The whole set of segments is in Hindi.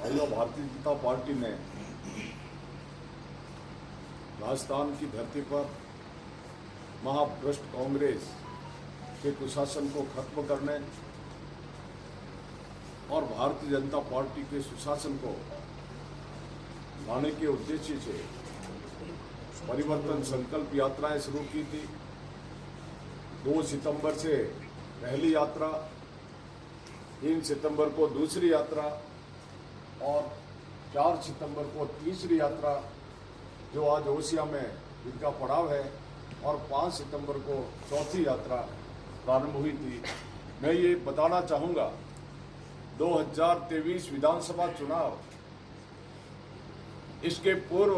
भाइयों, भारतीय जनता पार्टी ने राजस्थान की धरती पर महाभ्रष्ट कांग्रेस के कुशासन को खत्म करने और भारतीय जनता पार्टी के सुशासन को लाने के उद्देश्य से परिवर्तन संकल्प यात्राएं शुरू की थी। 2 सितंबर से पहली यात्रा, 3 सितंबर को दूसरी यात्रा और 4 सितंबर को तीसरी यात्रा जो आज ओसिया में इनका पड़ाव है, और 5 सितंबर को चौथी यात्रा प्रारंभ हुई थी। मैं ये बताना चाहूँगा, 2023 विधानसभा चुनाव, इसके पूर्व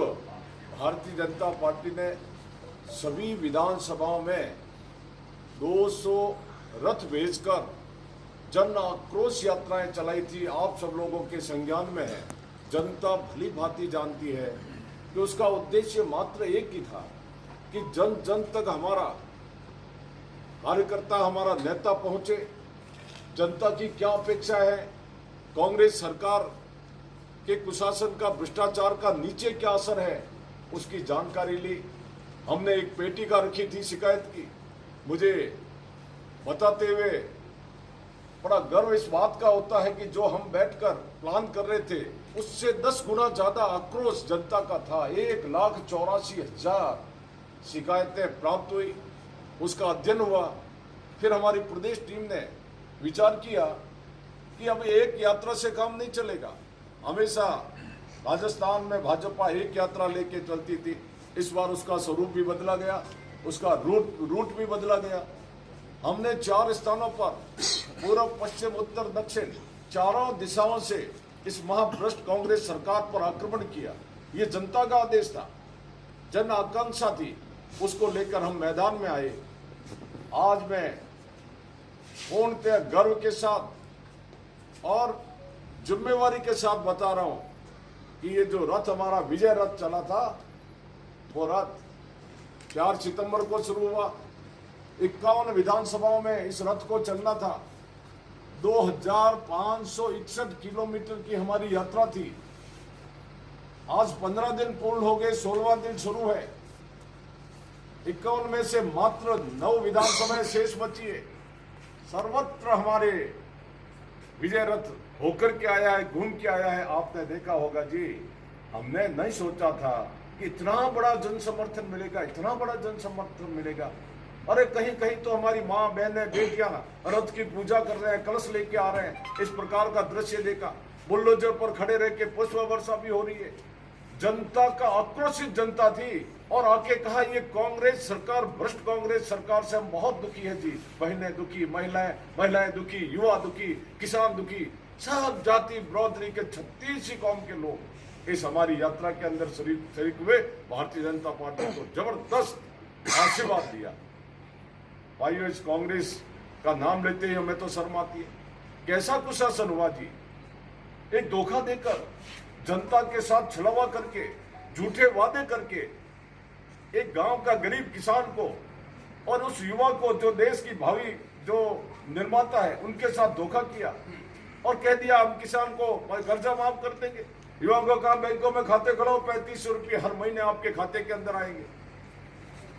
भारतीय जनता पार्टी ने सभी विधानसभाओं में 200 रथ भेजकर जन आक्रोश यात्राएं चलाई थी। आप सब लोगों के संज्ञान में है, जनता भली भांति जानती है कि उसका उद्देश्य मात्र एक ही था कि जन जन तक हमारा कार्यकर्ता, हमारा नेता पहुंचे। जनता की क्या अपेक्षा है, कांग्रेस सरकार के कुशासन का, भ्रष्टाचार का नीचे क्या असर है, उसकी जानकारी ली। हमने एक पेटिका रखी थी शिकायत की। मुझे बताते हुए बड़ा गर्व इस बात का होता है कि जो हम बैठकर प्लान कर रहे थे उससे 10 गुना ज्यादा आक्रोश जनता का था। 1,84,000 शिकायतें प्राप्त हुई, उसका अध्ययन हुआ। फिर हमारी प्रदेश टीम ने विचार किया कि अब एक यात्रा से काम नहीं चलेगा। हमेशा राजस्थान में भाजपा एक यात्रा लेके चलती थी, इस बार उसका स्वरूप भी बदला गया, उसका रूट भी बदला गया। हमने 4 स्थानों पर पूर्व, पश्चिम, उत्तर, दक्षिण, चारों दिशाओं से इस महाभ्रष्ट कांग्रेस सरकार पर आक्रमण किया। ये जनता का आदेश था, जन आकांक्षा थी, उसको लेकर हम मैदान में आए। आज मैं पूर्णतः गर्व के साथ और जिम्मेवारी के साथ बता रहा हूं कि ये जो रथ, हमारा विजय रथ चला था, वो रथ 4 सितंबर को शुरू हुआ। 51 विधानसभाओं में इस रथ को चलना था। 2561 किलोमीटर की हमारी यात्रा थी। आज 15 दिन पूर्ण हो गए, 16वां दिन शुरू है। 51 में से मात्र 9 विधानसभाएं शेष बची है। सर्वत्र हमारे विजय रथ होकर के आया है, घूम के आया है। आपने देखा होगा जी, हमने नहीं सोचा था कि इतना बड़ा जन समर्थन मिलेगा, इतना बड़ा जन समर्थन मिलेगा। अरे कहीं कहीं तो हमारी माँ, बहनें, बेटियां रथ की पूजा कर रहे हैं, कलश लेके आ रहे हैं। इस प्रकार का दृश्य देखा। बुलडोजर पर खड़े रह के पुष्प वर्षा भी हो रही है। जनता का आक्रोशित जनता थी और आके कहा, ये कांग्रेस सरकार, भ्रष्ट कांग्रेस सरकार से हम बहुत दुखी है जी। बहनें दुखी, महिलाएं दुखी, युवा दुखी, किसान दुखी, सब जाति बरादरी के 36 कौम के लोग इस हमारी यात्रा के अंदर शरीक हुए। भारतीय जनता पार्टी को जबरदस्त आशीर्वाद दिया। भाइयों, इस कांग्रेस का नाम लेते ही हमें तो शर्म आती है। कैसा कुशासन हुआ जी, एक धोखा देकर, जनता के साथ छलावा करके, झूठे वादे करके, एक गांव का गरीब किसान को और उस युवा को, जो देश की भावी जो निर्माता है, उनके साथ धोखा किया और कह दिया हम किसान को कर्जा माफ कर देंगे। युवा को कहा बैंकों में खाते खोलो, 3500 रुपये हर महीने आपके खाते के अंदर आएंगे।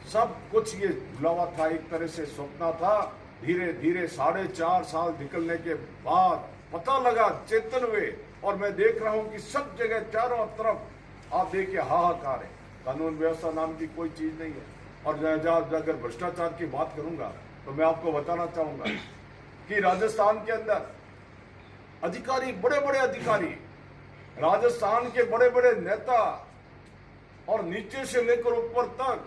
सब कुछ ये भुलावा था, एक तरह से सपना था। धीरे धीरे 4.5 साल निकलने के बाद पता लगा, चेतन हुए, और मैं देख रहा हूं कि सब जगह चारों तरफ आप देखिए हाहाकार है। कानून व्यवस्था नाम की कोई चीज नहीं है। और अगर भ्रष्टाचार की बात करूंगा तो मैं आपको बताना चाहूंगा कि राजस्थान के अंदर अधिकारी, बड़े बड़े अधिकारी, राजस्थान के बड़े बड़े नेता और नीचे से लेकर ऊपर तक,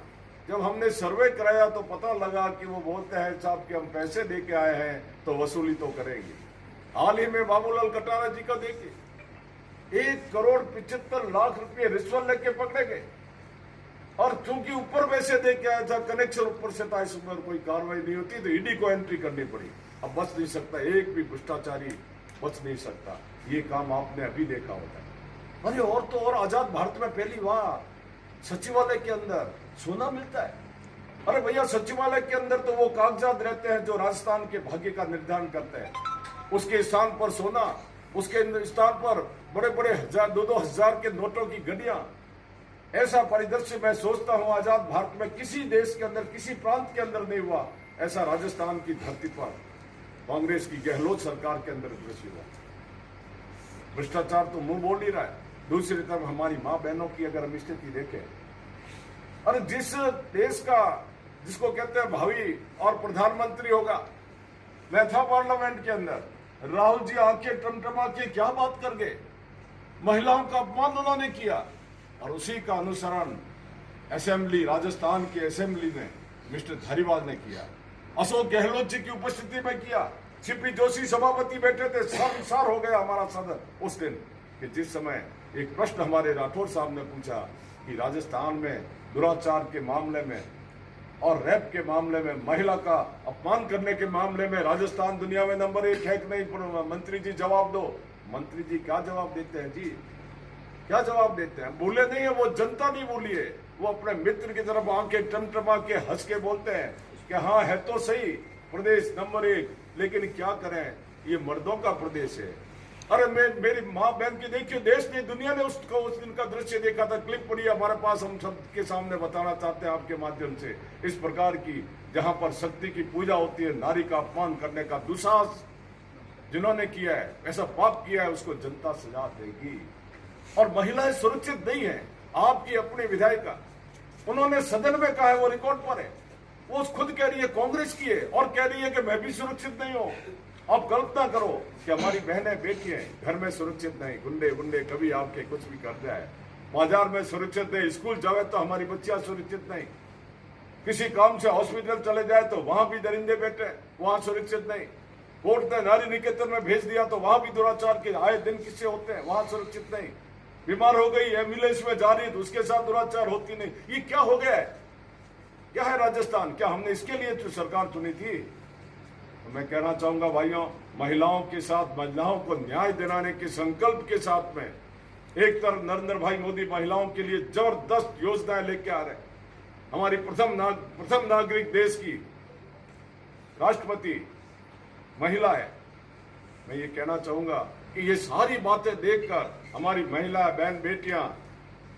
जब हमने सर्वे कराया तो पता लगा कि वो बोलते हैं साहब कि हम पैसे दे के आए हैं तो वसूली तो करेंगे। हाल ही में बाबूलाल कटारा जी का देखिए, 1,75,00,000 रुपये रिश्वत लेके पकड़े गए। और चूंकि ऊपर पैसे दे के आया था, कनेक्शन ऊपर से था, इस पर कोई कार्रवाई नहीं होती तो ईडी को एंट्री करनी पड़ी। अब बच नहीं सकता, एक भी भ्रष्टाचारी बच नहीं सकता। ये काम आपने अभी देखा होगा। अरे और तो और, आजाद भारत में पहली बार सचिवालय के अंदर सोना मिलता है। अरे भैया, सचिवालय के अंदर तो वो कागजात रहते हैं जो राजस्थान के भाग्य का निर्धारण करते हैं। उसके स्थान पर सोना उसके स्थान पर बड़े बड़े 1000-2000 के नोटों की गड्डियां। ऐसा परिदृश्य मैं सोचता हूं आजाद भारत में किसी देश के अंदर, किसी प्रांत के अंदर नहीं हुआ। ऐसा राजस्थान की धरती पर कांग्रेस की गहलोत सरकार के अंदर दृश्य हुआ। भ्रष्टाचार तो मुंह बोल ही रहा है। दूसरी तरफ हमारी मां बहनों की अगर हम स्थिति देखें, और जिस देश का जिसको कहते हैं भावी और प्रधानमंत्री होगा, मैं था पार्लियामेंट के अंदर, राहुल जी आंखें टमटमा के क्या बात कर गए, महिलाओं का अपमान उन्होंने किया, और उसी का अनुसरण असेंबली, राजस्थान की असेंबली में मिस्टर धारीवाल ने किया, अशोक गहलोत जी की उपस्थिति में किया। सीपी जोशी सभापति बैठे थे, शर्मसार हो गया हमारा सदन उस दिन कि जिस समय एक प्रश्न हमारे राठौर साहब ने पूछा कि राजस्थान में दुराचार के मामले में और रेप के मामले में, महिला का अपमान करने के मामले में राजस्थान दुनिया में नंबर 1 है कि नहीं? मंत्री जी जवाब दो। मंत्री जी क्या जवाब देते हैं जी, क्या जवाब देते हैं? बोले नहीं है, वो जनता नहीं बोली है, वो अपने मित्र की तरफ आंखें टमटमा के हंस के बोलते हैं कि हाँ है तो सही प्रदेश नंबर 1, लेकिन क्या करें, ये मर्दों का प्रदेश है। अरे मेरी माँ बहन की देखिए, देश ने दुनिया ने उसको उस दिन का दृश्य देखा था, क्लिप पड़ी हमारे पास, हम सब के सामने बताना चाहते हैं आपके माध्यम से। इस प्रकार की जहां पर शक्ति की पूजा होती है, नारी का अपमान करने का दुस्साहस जिन्होंने किया है, ऐसा पाप किया है, उसको जनता सजा देगी। और महिलाएं सुरक्षित नहीं है। आपकी अपनी विधायिका, उन्होंने सदन में कहा है, वो रिकॉर्ड पर है, वो खुद कह रही है कांग्रेस की है, और कह रही है कि मैं भी सुरक्षित नहीं हूं। आप कल्पना करो कि हमारी बहनें बेटियां घर में सुरक्षित नहीं, गुंडे कभी आपके कुछ भी कर जाए, बाजार में सुरक्षित नहीं, स्कूल जाए तो हमारी बच्चियां सुरक्षित नहीं, किसी काम से हॉस्पिटल चले जाए तो वहां भी दरिंदे बैठे, वहां सुरक्षित नहीं, कोर्ट ने नारी निकेतन में भेज दिया तो वहां भी दुराचार के आए दिन किस्से होते हैं, वहां सुरक्षित नहीं, बीमार हो गई एम्बुलेंस में जा रही तो उसके साथ दुराचार होती नहीं। ये क्या हो गया है? क्या है राजस्थान? क्या हमने इसके लिए तो सरकार चुनी थी? तो मैं कहना चाहूंगा भाइयों, महिलाओं के साथ, महिलाओं को न्याय दिलाने के संकल्प के साथ में एक तरफ नरेंद्र भाई मोदी महिलाओं के लिए जबरदस्त योजनाएं लेके आ रहे हैं। हमारी प्रथम नागरिक देश की राष्ट्रपति महिला है। मैं ये कहना चाहूंगा कि ये सारी बातें देखकर हमारी महिला बहन बेटियां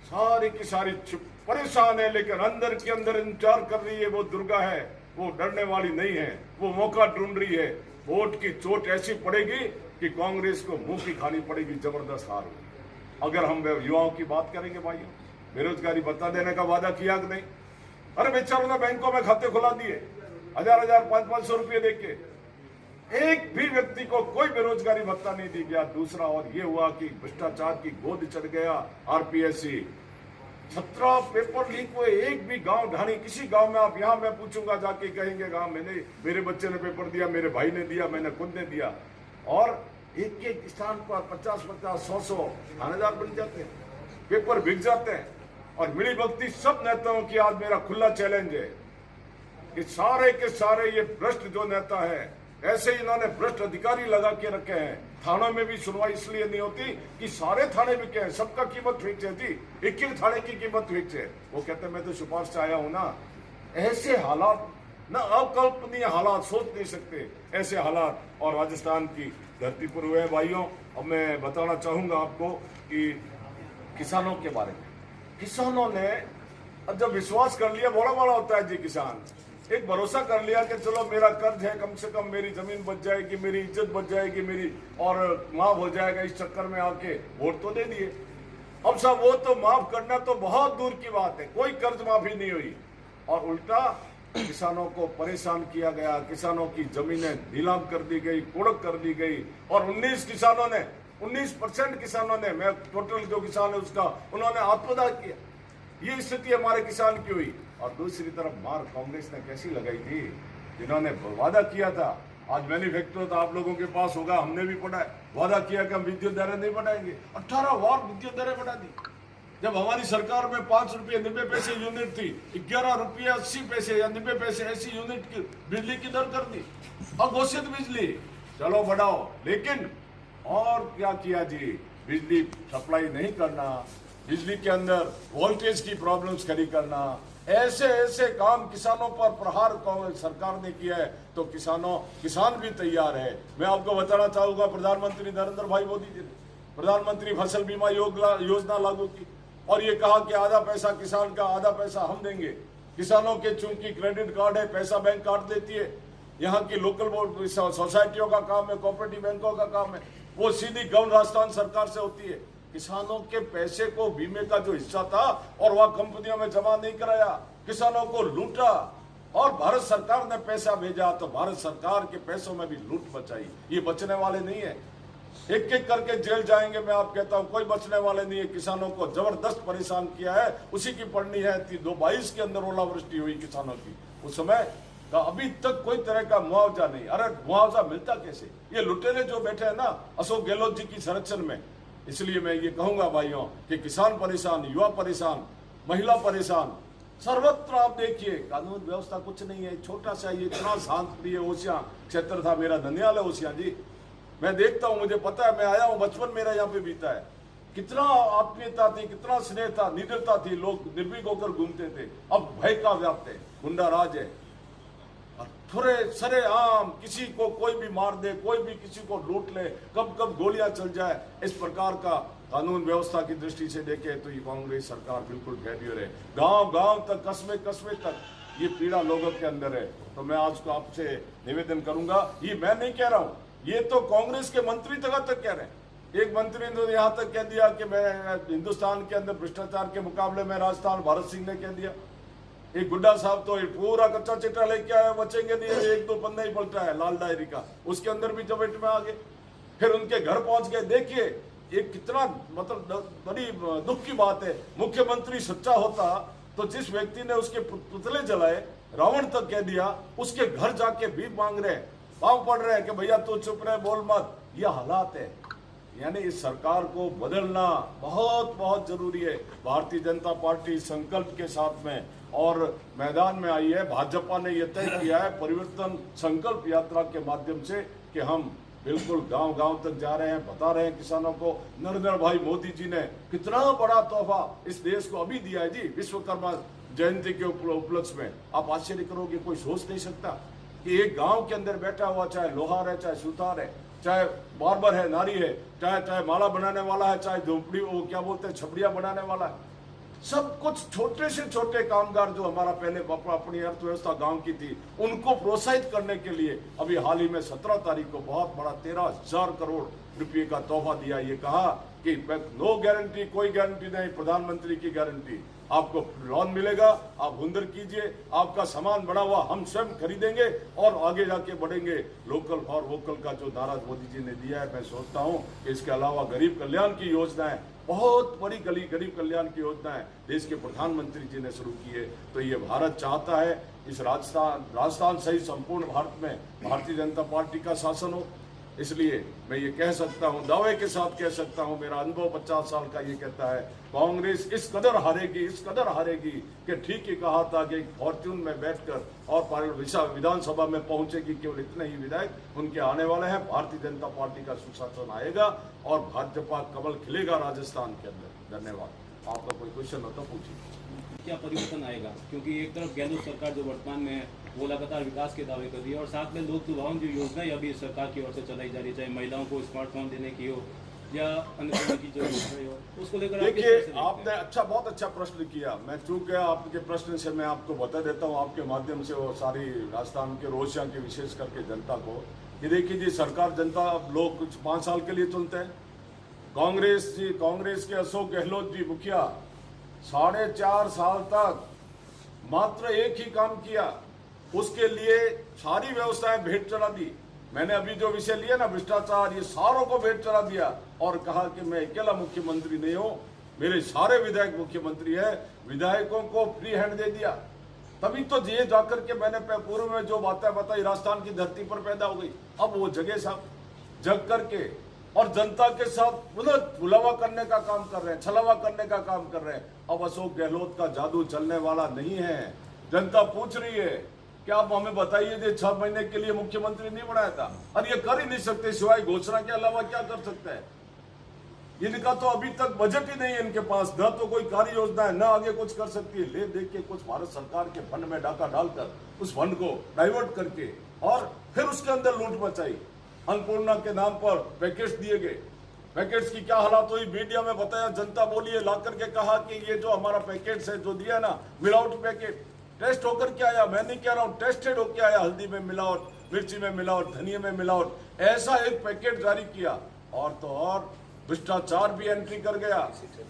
सारी की सारी परेशान है, लेकिन अंदर के अंदर इंतजार कर रही है। वो दुर्गा है, वो डरने वाली नहीं है, वो मौका ढूंढ रही है। वोट की चोट ऐसी पड़ेगी कि कांग्रेस को मुंह की खानी पड़ेगी, जबरदस्त हार होगी। अगर हम युवाओं की बात करेंगे भाइयों, बेरोजगारी भत्ता देने का वादा किया कि नहीं? अरे बेचारों ने बैंकों में खाते खुला दिए, 1000 500 रुपये देके, एक भी व्यक्ति को कोई बेरोजगारी भत्ता नहीं दी गया। दूसरा और ये हुआ कि भ्रष्टाचार की गोद चढ़ गया आरपीएससी। 17 पेपर लीक हुए, एक भी गांव ढाणी, किसी गांव में आप यहाँ मैं पूछूंगा जाके कहेंगे गांव मैंने, मेरे बच्चे ने पेपर दिया, मेरे भाई ने दिया, मैंने खुद ने दिया। और एक एक स्थान पर 50-50, 100-100 थानेदार बन जाते हैं, पेपर बिक जाते हैं। और मिली भक्ति सब नेताओं की आज मेरा खुला चैलेंज है कि सारे के सारे ये भ्रष्ट जो नेता है, ऐसे इन्होंने भ्रष्ट अधिकारी लगा के रखे हैं। थानों में भी सुनवाई इसलिए नहीं होती कि सारे थाने बिके हैं, सबका कीमत फिक्स है जी, एक एक थाने की कीमत फिक्स है। वो कहते हैं मैं तो सिफारिश से आया हूं ना। ऐसे हालात, ना अकल्पनीय हालात, सोच नहीं सकते ऐसे हालात और राजस्थान की धरती पर हुए भाइयों। अब मैं बताना चाहूंगा आपको कि किसानों के बारे में, किसानों ने अब जब विश्वास कर लिया, बड़ा बड़ा होता है जी किसान, एक भरोसा कर लिया कि चलो मेरा कर्ज है, कम से कम मेरी जमीन बच जाएगी, मेरी इज्जत बच जाएगी मेरी, और माफ हो जाएगा, इस चक्कर में आके वोट तो दे दिए। अब साहब वो तो माफ करना तो बहुत दूर की बात है, कोई कर्ज माफी नहीं हुई और उल्टा किसानों को परेशान किया गया, किसानों की जमीनें नीलाम कर दी गई, कुड़क कर दी गई। और 19% किसानों ने, मैं टोटल जो किसान है उसका, उन्होंने आत्मदाह किया। ये स्थिति हमारे किसान की हुई। और दूसरी तरफ मार कांग्रेस ने कैसी लगाई थी, जिन्होंने वादा किया था, आज मैन्युफैक्चर तो आप लोगों के पास होगा, हमने भी पढ़ा है, वादा किया कि हम विद्युत दरें नहीं बढ़ाएंगे, 18 बार विद्युत दरें बढ़ा दी। जब हमारी सरकार में 5 रुपये 90 पैसे यूनिट थी, 11 रुपये 80 पैसे या 90 पैसे ऐसी यूनिट की बिजली की दर कर दी। अघोषित बिजली चलो बढ़ाओ, लेकिन और क्या किया जी, बिजली सप्लाई नहीं करना, बिजली के अंदर वोल्टेज की प्रॉब्लम्स खड़ी करना, ऐसे ऐसे काम किसानों पर प्रहार कांग्रेस सरकार ने किया है, तो किसान भी तैयार है। मैं आपको बताना चाहूंगा, प्रधानमंत्री नरेंद्र भाई मोदी जी ने प्रधानमंत्री फसल बीमा योजना लागू की और ये कहा कि आधा पैसा किसान का, आधा पैसा हम देंगे। किसानों के चूंकि क्रेडिट कार्ड है, पैसा बैंक काट देती है, यहाँ की लोकल सोसाइटियों का काम है, कोऑपरेटिव बैंकों का काम है, वो सीधी गवर्नमेंट राजस्थान सरकार से होती है। किसानों के पैसे को बीमे का जो हिस्सा था और वह कंपनियों में जमा नहीं कराया, किसानों को लूटा और भारत सरकार ने पैसा भेजा तो भारत सरकार के पैसों में भी लूट बचाई। ये बचने वाले नहीं है, एक एक करके जेल जाएंगे। मैं आप कहता हूं कोई बचने वाले नहीं है। किसानों को जबरदस्त परेशान किया है, उसी की पढ़नी है। 2022 के अंदर ओलावृष्टि हुई किसानों की, उस समय का अभी तक कोई तरह का मुआवजा नहीं। अरे मुआवजा मिलता कैसे? ये लुटेरे जो बैठे हैं ना अशोक गहलोत जी की संरक्षण में। इसलिए मैं ये कहूंगा भाइयों कि किसान परेशान, युवा परेशान, महिला परेशान, सर्वत्र आप देखिए कानून व्यवस्था कुछ नहीं है। छोटा सा ये इतना शांत प्रिय ओसियां क्षेत्र था मेरा, धन्याल है ओसियां जी। मैं देखता हूं, मुझे पता है, मैं आया हूं, बचपन मेरा यहाँ पे बीता है। कितना आत्मीयता थी, कितना स्नेह था, निडरता थी, लोग निर्भीक होकर घूमते थे। अब भय का व्याप्त है, गुंडा राज है, थोड़े सरे आम किसी को कोई भी मार दे, कोई भी किसी को लूट ले, कब कब गोलियां चल जाए। इस प्रकार का कानून व्यवस्था की दृष्टि से देखे तो ये कांग्रेस सरकार बिल्कुल फेल्यूर है। गांव गांव तक, कस्बे कस्बे तक ये पीड़ा लोगों के अंदर है। तो मैं आज को आपसे निवेदन करूंगा, ये मैं नहीं कह रहा हूं, ये तो कांग्रेस के मंत्री तक कह रहे हैं। एक मंत्री ने यहाँ तक कह दिया कि मैं हिंदुस्तान के अंदर भ्रष्टाचार के मुकाबले में राजस्थान, भारत सिंह ने कह दिया। एक गुड्डा साहब तो पूरा कच्चा चिट्ठा लेके आया, बचेंगे नहीं, एक दो पन्ना ही पलटा है लाल डायरी का, उसके अंदर भी चपेट में आ गए। फिर उनके घर पहुंच गए। देखिए ये कितना मतलब बड़ी दुख की बात है। मुख्यमंत्री सच्चा होता तो जिस व्यक्ति ने उसके पुतले जलाए, रावण तक कह दिया, उसके घर जाके भीख मांग रहे हैं, पांव पड़ रहे हैं कि भैया तू चुप रहे, बोल मत। यह हालात है। यानी इस सरकार को बदलना बहुत बहुत जरूरी है। भारतीय जनता पार्टी संकल्प के साथ में और मैदान में आई है। भाजपा ने यह तय किया है परिवर्तन संकल्प यात्रा के माध्यम से कि हम बिल्कुल गांव गांव तक जा रहे हैं, बता रहे हैं किसानों को। नरेंद्र भाई मोदी जी ने कितना बड़ा तोहफा इस देश को अभी दिया है जी, विश्वकर्मा जयंती के उपलक्ष्य में। आप आश्चर्य करोगे, कोई सोच नहीं सकता कि एक गांव के अंदर बैठा हुआ, चाहे लोहार है, चाहे सुतार है, चाहे बार्बर है, नारी है, चाहे माला बनाने वाला है, चाहे झोपड़ी वो क्या बोलते हैं छपड़ियां बनाने वाला है, सब कुछ छोटे से छोटे कामगार जो हमारा पहले अपनी अर्थव्यवस्था गांव की थी, उनको प्रोत्साहित करने के लिए अभी हाल ही में 17 तारीख को बहुत बड़ा 13,000 करोड़ रुपये का तोहफा दिया। ये कहा कि नो गारंटी, कोई गारंटी नहीं, प्रधानमंत्री की गारंटी, आपको लोन मिलेगा, आप हुनर कीजिए, आपका सामान बना हुआ हम स्वयं खरीदेंगे और आगे जाके बढ़ेंगे। लोकल फॉर वोकल का जो नारा मोदी जी ने दिया है, मैं सोचता हूं कि इसके अलावा गरीब कल्याण की योजनाएं, बहुत बड़ी गरीब कल्याण की योजनाएं देश के प्रधानमंत्री जी ने शुरू की है। तो ये भारत चाहता है इस राजस्थान सहित संपूर्ण भारत में भारतीय जनता पार्टी का शासन हो। इसलिए मैं ये कह सकता हूं, दावे के साथ कह सकता हूं, मेरा अनुभव 50 साल का ये कहता है, कांग्रेस इस कदर हारेगी कि ठीक ही कहा था कि फॉर्च्यून में बैठकर और विधानसभा में पहुंचेगी केवल इतने ही विधायक, उनके आने वाले हैं। भारतीय जनता पार्टी का सुशासन आएगा और भाजपा कमल खिलेगा राजस्थान के अंदर। धन्यवाद। आपका कोई क्वेश्चन हो तो पूछिए। क्या परिवर्तन आएगा? क्योंकि एक तरफ गहलोत सरकार जो वर्तमान में है वो लगातार विकास के दावे कर रही है और साथ में लोक लुभावन जो योजनाएं अभी सरकार की ओर से चलाई जा रही है, चाहे महिलाओं को स्मार्टफोन देने की हो या अन्य तरह की जो योजनाएं हो, उसको लेकर देखिए आपने बहुत अच्छा प्रश्न किया। मैं चूंकि आपके प्रश्न से मैं आपको बता देता हूँ आपके माध्यम से वो सारी राजस्थान के रोशिया की विशेष करके जनता को कि देखिए जी, सरकार जनता लोग कुछ 5 साल के लिए चुनते हैं। कांग्रेस के अशोक गहलोत जी मुखिया 4.5 साल तक मात्र एक ही काम किया, उसके लिए सारी व्यवस्थाएं भेंट चढ़ा दी। मैंने अभी जो विषय लिया ना भ्रष्टाचार, ये सारों को भेंट चढ़ा दिया और कहा कि मैं अकेला मुख्यमंत्री नहीं हूं, मेरे सारे विधायक मुख्यमंत्री है। विधायकों को फ्री हैंड दे दिया। तभी तो ये जाकर के मैंने पूर्व में जो बातें बताई राजस्थान की धरती पर पैदा हो गई। अब वो जगह साहब जग करके और जनता के साथ बुलावा करने का काम कर रहे हैं, छलावा करने का काम कर रहे हैं। अब अशोक गहलोत का जादू चलने वाला नहीं है। जनता पूछ रही है कि आप हमें बताइए, जो 6 महीने के लिए मुख्यमंत्री नहीं बनाया था और ये कर ही नहीं सकते, सिवाय घोषणा के अलावा क्या कर सकते हैं? इनका तो अभी तक बजट ही नहीं है इनके पास, न तो कोई कार्य योजना है, न आगे कुछ कर सकती है। ले दे के कुछ भारत सरकार के फंड में डाका डालकर उस फंड को डाइवर्ट करके और फिर उसके अंदर लूट मचाई। अन्नपूर्णा के नाम पर पैकेट्स दिए गए, पैकेट्स की क्या हालत हुई मीडिया में बताया, जनता बोली है, ला करके कहा कि ये जो हमारा पैकेट्स है जो दिया ना मिलावट पैकेट, टेस्ट होकर के आया। मैं नहीं कह रहा हूँ, टेस्टेड होकर आया, हल्दी में मिलावट, मिर्ची में मिलावट, धनिया में मिलावट, ऐसा एक पैकेट जारी किया। और तो और भ्रष्टाचार भी एंट्री कर गया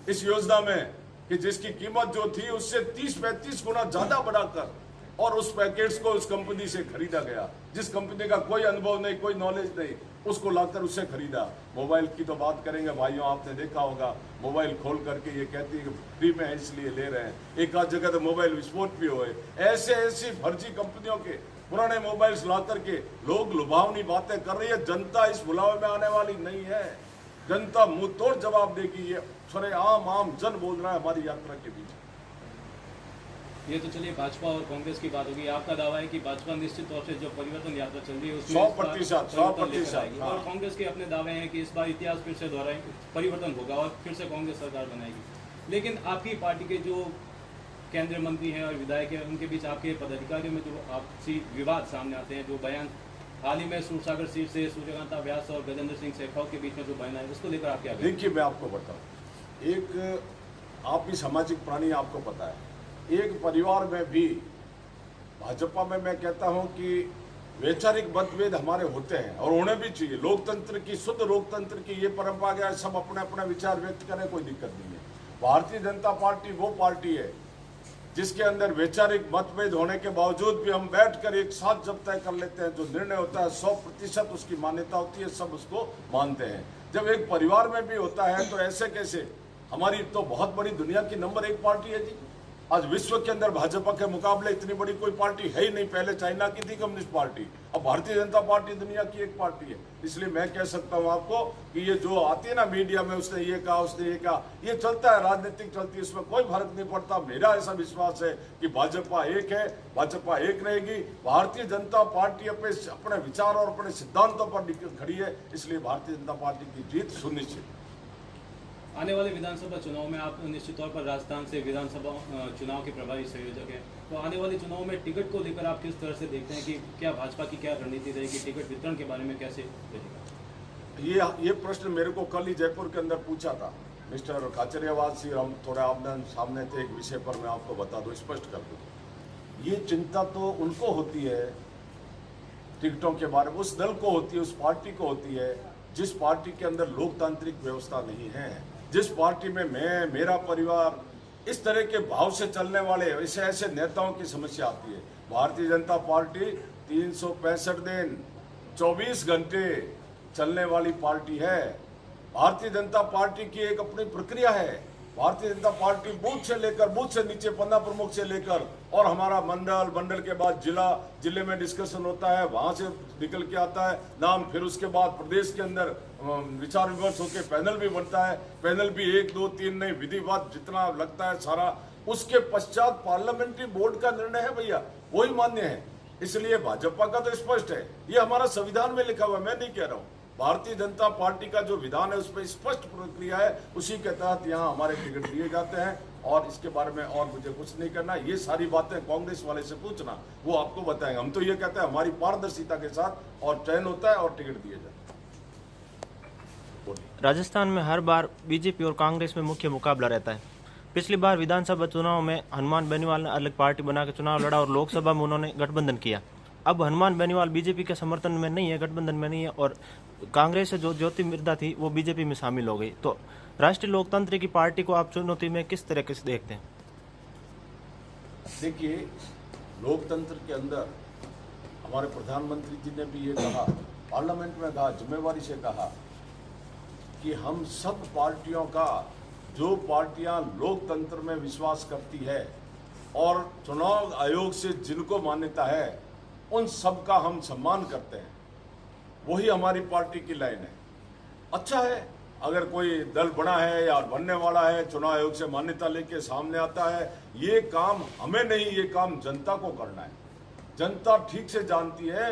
इस योजना में कि जिसकी कीमत जो थी उससे 30-35 गुना ज्यादा बढ़ाकर और उस पैकेट्स को उस कंपनी से खरीदा गया, जिस कंपनी का कोई अनुभव नहीं, कोई नॉलेज नहीं, उसको लाकर उससे खरीदा। मोबाइल की तो बात करेंगे भाइयों, आपने देखा होगा मोबाइल खोल करके ये कहती है कि फ्री में है इसलिए ले रहे हैं, एक आध जगह तो मोबाइल विस्फोट भी हुए। ऐसी फर्जी कंपनियों के पुराने मोबाइल्स ला करके लोग लुभावनी बातें कर रही है। जनता इस बुलावे में आने वाली नहीं है, जनता मुंह तोड़ जवाब देगी। ये सरे आम जन बोल रहा है हमारी यात्रा के बीच। ये तो चलिए भाजपा और कांग्रेस की बात होगी। आपका दावा है कि भाजपा निश्चित तौर से जो परिवर्तन यात्रा चल रही है उसमें 100%। और कांग्रेस के अपने दावे हैं कि इस बार इतिहास फिर से दोहराएंगे, परिवर्तन होगा और फिर से कांग्रेस सरकार बनाएगी। लेकिन आपकी पार्टी के जो केंद्रीय मंत्री हैं और विधायक हैं, उनके बीच आपके पदाधिकारियों में जो आपसी विवाद सामने आते हैं, जो बयान हाल ही में सूरसागर सीट से सूर्यकांता व्यास और गजेंद्र सिंह शेखावत के बीच में जो बयान है, उसको लेकर आप क्या कहेंगे? देखिए मैं आपको बताऊं, एक आप भी सामाजिक प्राणी, आपको पता है, एक परिवार में भी भाजपा में मैं कहता हूं कि वैचारिक मतभेद हमारे होते हैं और होने भी चाहिए। लोकतंत्र की, शुद्ध लोकतंत्र की ये परंपरा है, सब अपने अपने विचार व्यक्त करें, कोई दिक्कत नहीं है। भारतीय जनता पार्टी वो पार्टी है जिसके अंदर वैचारिक मतभेद होने के बावजूद भी हम बैठकर एक साथ जब तय कर लेते हैं, जो निर्णय होता है 100% उसकी मान्यता होती है, सब उसको मानते हैं। जब एक परिवार में भी होता है तो ऐसे कैसे? हमारी तो बहुत बड़ी दुनिया की नंबर 1 पार्टी है जी। आज विश्व के अंदर भाजपा के मुकाबले इतनी बड़ी कोई पार्टी है ही नहीं। पहले चाइना की थी कम्युनिस्ट पार्टी, अब भारतीय जनता पार्टी दुनिया की एक पार्टी है। इसलिए मैं कह सकता हूं आपको कि ये जो आती है ना मीडिया में, उसने ये कहा, उसने ये कहा, ये चलता है, राजनीतिक चलती है, इसमें कोई फर्क नहीं पड़ता। मेरा ऐसा विश्वास है कि भाजपा एक है, भाजपा एक रहेगी। भारतीय जनता पार्टी अपने विचार और अपने सिद्धांतों पर खड़ी है, इसलिए भारतीय जनता पार्टी की जीत सुनिश्चित। आने वाले विधानसभा चुनाव में आप निश्चित तौर पर राजस्थान से विधानसभा चुनाव के प्रभारी संयोजक हैं, तो आने वाले चुनाव में टिकट को लेकर आप किस तरह से देखते हैं कि क्या भाजपा की क्या रणनीति रहेगी, टिकट वितरण के बारे में कैसे रहेगा? ये प्रश्न मेरे को कल ही जयपुर के अंदर पूछा था मिस्टर खाचरियावास जी। हम थोड़ा आपने सामने थे, एक विषय पर मैं आपको बता दूं, स्पष्ट कर दूं। ये चिंता तो उनको होती है टिकटों के बारे में, उस दल को होती है, उस पार्टी को होती है जिस पार्टी के अंदर लोकतांत्रिक व्यवस्था नहीं है, जिस पार्टी में मैं, मेरा परिवार, इस तरह के भाव से चलने वाले ऐसे नेताओं की समस्या आती है। भारतीय जनता पार्टी 365 दिन 24 घंटे चलने वाली पार्टी है। भारतीय जनता पार्टी की एक अपनी प्रक्रिया है। भारतीय जनता पार्टी बूथ से नीचे पन्ना प्रमुख से लेकर और हमारा मंडल के बाद जिले में डिस्कशन होता है, वहां से निकल के आता है नाम, फिर उसके बाद प्रदेश के अंदर विचार विमर्श होकर पैनल भी बनता है। पैनल भी 1 2 3 नहीं, विधिवत जितना लगता है सारा, उसके पश्चात पार्लियामेंट्री बोर्ड का निर्णय है भैया, वही मान्य है। इसलिए भाजपा का तो स्पष्ट है, ये हमारा संविधान में लिखा हुआ है, मैं नहीं कह रहा हूँ। भारतीय जनता पार्टी का जो विधान है उस पर स्पष्ट प्रक्रिया है, उसी के तहत यहाँ हमारे टिकट दिए जाते हैं और इसके बारे में और मुझे कुछ नहीं करना। ये सारी बातें कांग्रेस वाले से पूछना, वो आपको बताएंगे। हम तो ये कहते हैं हमारी पारदर्शिता के साथ और चयन होता है और टिकट दिए जाते हैं। राजस्थान में हर बार बीजेपी और कांग्रेस में मुख्य मुकाबला रहता है। पिछली बार विधानसभा चुनाव में हनुमान बेनीवाल ने अलग पार्टी बनाकर चुनाव लड़ा और लोकसभा में उन्होंने गठबंधन किया। अब हनुमान बेनीवाल बीजेपी के समर्थन में नहीं है, गठबंधन में नहीं है, और कांग्रेस से जो ज्योति मिर्धा थी वो बीजेपी में शामिल हो गई। तो राष्ट्रीय लोकतंत्र की पार्टी को आप चुनौती में किस तरीके से देखते हैं? देखिए, लोकतंत्र के अंदर हमारे प्रधानमंत्री जी ने भी ये कहा, पार्लियामेंट में कहा, जिम्मेवारी से कहा कि हम सब पार्टियों का, जो पार्टियां लोकतंत्र में विश्वास करती है और चुनाव आयोग से जिनको मान्यता है, उन सब का हम सम्मान करते हैं। वही हमारी पार्टी की लाइन है। अच्छा है अगर कोई दल बना है या बनने वाला है, चुनाव आयोग से मान्यता लेके सामने आता है, ये काम हमें नहीं, ये काम जनता को करना है। जनता ठीक से जानती है,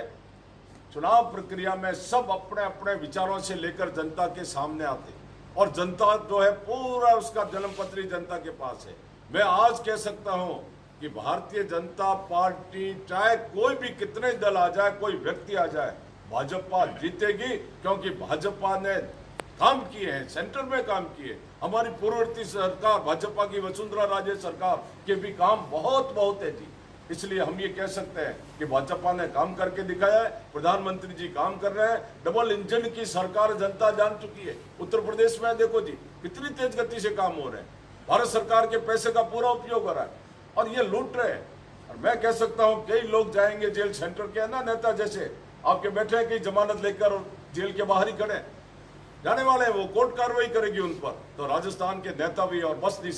चुनाव प्रक्रिया में सब अपने अपने विचारों से लेकर जनता के सामने आते और जनता जो है पूरा उसका जन्मपत्री जनता के पास है। मैं आज कह सकता हूं कि भारतीय जनता पार्टी चाहे कोई भी कितने दल आ जाए, कोई व्यक्ति आ जाए, भाजपा जीतेगी, क्योंकि भाजपा ने काम किए हैं, सेंटर में काम किए। हमारी पूर्ववर्ती सरकार भाजपा की वसुंधरा राजे सरकार के भी काम बहुत बहुत है जी। इसलिए हम ये कह सकते हैं कि भाजपा ने काम करके दिखाया है, प्रधानमंत्री जी काम कर रहे हैं। डबल इंजन की सरकार जनता जान चुकी है। उत्तर प्रदेश में देखो जी कितनी तेज गति से काम हो रहे हैं, भारत सरकार के पैसे का पूरा उपयोग हो रहा है और ये लूट रहे हैं। और मैं कह सकता हूं कई लोग जाएंगे जेल, सेंटर के ना नेता जैसे आपके बैठे हैं कि जमानत लेकर और जेल के बाहर ही खड़े हैं, जाने वाले हैं, वो कोर्ट कार्रवाई करेगी उन पर। तो राजस्थान के नेता भी और बच नहीं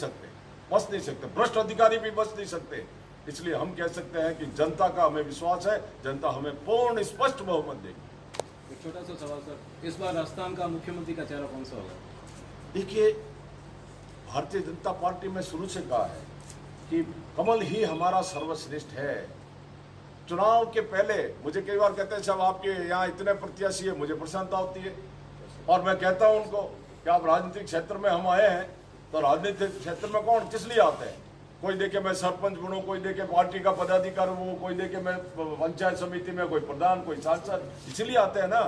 सकते, भ्रष्ट अधिकारी भी बच नहीं सकते। इसलिए हम कह सकते हैं कि जनता का हमें विश्वास है, जनता हमें पूर्ण स्पष्ट बहुमत देगी। एक छोटा सा सवाल सर, इस बार राजस्थान का मुख्यमंत्री का चेहरा कौन सा होगा? देखिए, भारतीय जनता पार्टी में शुरू से कहा है कि कमल ही हमारा सर्वश्रेष्ठ है। चुनाव के पहले मुझे कई बार कहते हैं साहब आपके यहाँ इतने प्रत्याशी है, मुझे प्रसन्नता होती है और मैं कहता हूं उनको कि आप राजनीतिक क्षेत्र में हम आए हैं, तो राजनीतिक क्षेत्र में कौन किस लिए आते हैं? कोई देखे मैं सरपंच बनूं, कोई देखे पार्टी का पदाधिकारी हूं, कोई देखे मैं पंचायत समिति में कोई प्रधान, कोई सांसद, इसलिए आते हैं ना।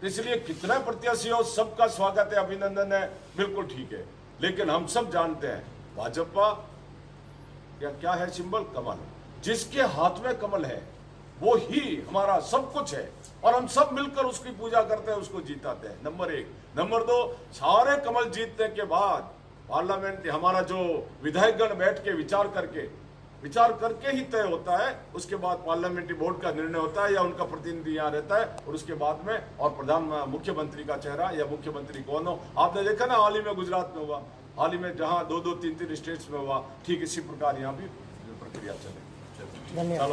इसलिए कितने प्रत्याशी हो, सबका स्वागत है, अभिनंदन है, बिल्कुल ठीक है। लेकिन हम सब जानते हैं भाजपा क्या है सिंबल? कमल। जिसके हाथ में कमल है वो ही हमारा सब कुछ है और हम सब मिलकर उसकी पूजा करते हैं, उसको जीताते हैं। नंबर 1। नंबर 2, सारे कमल जीतने के बाद पार्लियामेंट हमारा जो विधायकगण बैठ के विचार करके ही तय होता है। उसके बाद पार्लियामेंट्री बोर्ड का निर्णय होता है या उनका प्रतिनिधि यहाँ रहता है और उसके बाद में और मुख्यमंत्री का चेहरा या मुख्यमंत्री कौन हो। आपने देखा ना हाल ही में गुजरात में हुआ, हाल ही में जहाँ 2-2, 3-3 स्टेट्स में हुआ, ठीक इसी प्रकार यहाँ भी प्रक्रिया चले। धन्यवाद।